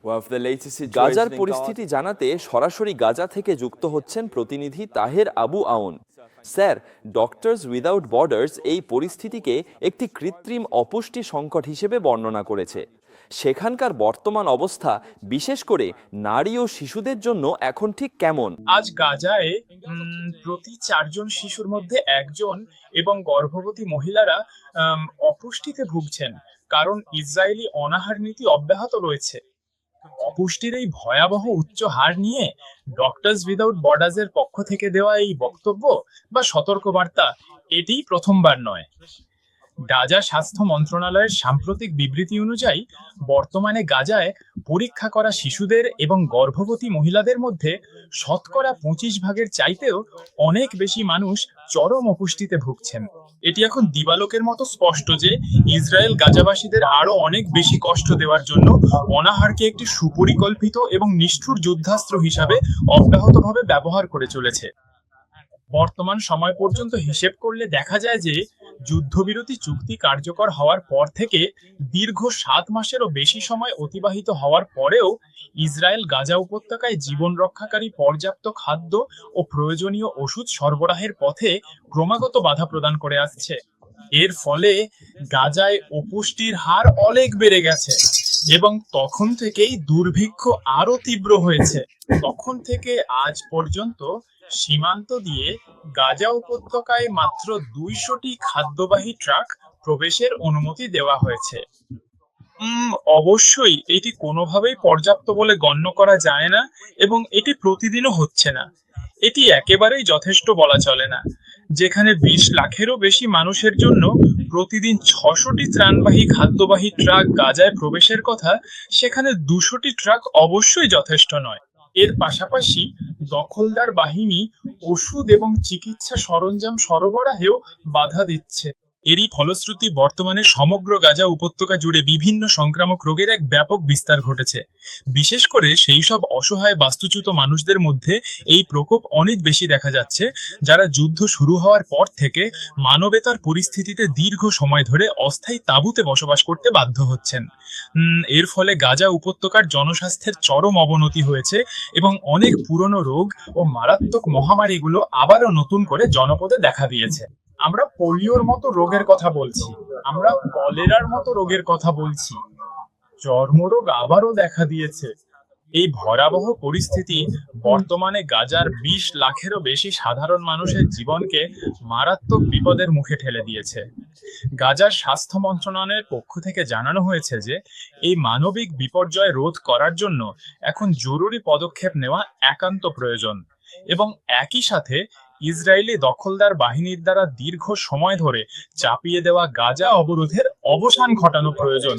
গাজার পরিস্থিতি জানাতে সরাসরি গাজা থেকে যুক্ত হচ্ছেন প্রতিনিধি তাহের আবু আউন। স্যার, ডক্টরস উইদাউট বর্ডার্স এই পরিস্থিতিকে একটি কৃত্রিম অপুষ্টি সংকট হিসেবে বর্ণনা করেছে। সেখানকার বর্তমান অবস্থা, বিশেষ করে নারী ও শিশুদের জন্য এখন ঠিক কেমন? আজ গাজায় প্রতি 4 জন শিশুর মধ্যে 1 জন এবং গর্ভবতী মহিলারা অপুষ্টিতে ভুগছেন, কারণ ইসরায়েলি অনাহার নীতি অব্যাহত রয়েছে। অপুষ্টির এই ভয়াবহ উচ্চ হার নিয়ে ডক্টরস উইদাউট বর্ডার্স এর পক্ষ থেকে দেওয়া এই বক্তব্য বা সতর্কবার্তা এটি প্রথমবার নয়। গাজা স্বাস্থ্য মন্ত্রণালয়ের সাম্প্রতিক বিবৃতি অনুযায়ী বর্তমানে গাজায় পরীক্ষা করা শিশুদের এবং গর্ভবতী মহিলাদের মধ্যে 25% চাইতেও অনেক বেশি মানুষ চরম অপুষ্টিতে ভুগছেন। এটি এখন দিবালোকের মতো স্পষ্ট যে ইসরায়েল গাজাবাসীদের আরো অনেক বেশি কষ্ট দেওয়ার জন্য অনাহারকে একটি সুপরিকল্পিত এবং নিষ্ঠুর যুদ্ধাস্ত্র হিসাবে অব্যাহতভাবে ব্যবহার করে চলেছে। বর্তমান সময় পর্যন্ত হিসেব করলে দেখা যায় যে যুদ্ধবিরতি চুক্তি কার্যকর হওয়ার পর থেকে দীর্ঘ 7 মাসেরও বেশি সময় অতিবাহিত হওয়ার পরেও ইসরায়েল গাজা উপত্যকায় জীবন রক্ষাকারী পর্যাপ্ত খাদ্য ও প্রয়োজনীয় ওষুধ সরবরাহের পথে ক্রমাগত বাধা প্রদান করে আসছে। এর ফলে গাজায় অপুষ্টির হার অনেক বেড়ে গেছে এবং তখন থেকেই দুর্ভিক্ষ আরো তীব্র হয়েছে। তখন থেকে আজ পর্যন্ত সীমান্ত দিয়ে গাজা উপত্যকায় মাত্র 200টি খাদ্যবাহী ট্রাক প্রবেশের অনুমতি দেওয়া হয়েছে। অবশ্যই এটি কোনোভাবেই পর্যাপ্ত বলে গণ্য করা যায় না এবং এটি প্রতিদিনও হচ্ছে না। এটি একেবারেই যথেষ্ট বলা চলে না। যেখানে 20 লাখেরও বেশি মানুষের জন্য প্রতিদিন 600টি ত্রাণবাহী খাদ্যবাহী ট্রাক গাজায় প্রবেশের কথা, সেখানে 200টি ট্রাক অবশ্যই যথেষ্ট নয়। এর পাশাপাশি দখলদার বাহিনী ওষুধ এবং চিকিৎসা সরঞ্জাম সরবরাহেও বাধা দিচ্ছে। এরই ফলশ্রুতি বর্তমানে সমগ্র গাজা উপত্যকা জুড়ে বিভিন্ন সংক্রামক রোগের এক ব্যাপক বিস্তার ঘটেছে। বিশেষ করে সেই সব অসহায় বাস্তুচ্যুত মানুষদের মধ্যে এই প্রকোপ অনেক বেশি দেখা যাচ্ছে, যারা যুদ্ধ শুরু হওয়ার পর থেকে মানবেতর পরিস্থিতিতে দীর্ঘ সময় ধরে অস্থায়ী তাঁবুতে বসবাস করতে বাধ্য হচ্ছেন। এর ফলে গাজা উপত্যকার জনস্বাস্থ্যের চরম অবনতি হয়েছে এবং অনেক পুরনো রোগ ও মারাত্মক মহামারীগুলো আবারও নতুন করে জনপদে দেখা দিয়েছে। আমরা পোলিওর মতো রোগের কথা বলছি, আমরা কলেরার মতো রোগের কথা বলছি, চর্মরোগ আবারও দেখা দিয়েছে। এই ভয়াবহ পরিস্থিতি বর্তমানে গাজার 20 লাখেরও বেশি সাধারণ মানুষের জীবনকে মারাত্মক বিপদের মুখে ঠেলে দিয়েছে। গাজার স্বাস্থ্য মন্ত্রণালয়ের পক্ষ থেকে জানানো হয়েছে যে এই মানবিক বিপর্যয় রোধ করার জন্য এখন জরুরি পদক্ষেপ নেওয়া একান্ত প্রয়োজন এবং একই সাথে ইসরায়েলি দখলদার বাহিনীর দ্বারা দীর্ঘ সময় ধরে চাপিয়ে দেওয়া গাজা অবরোধের অবসান ঘটানো প্রয়োজন।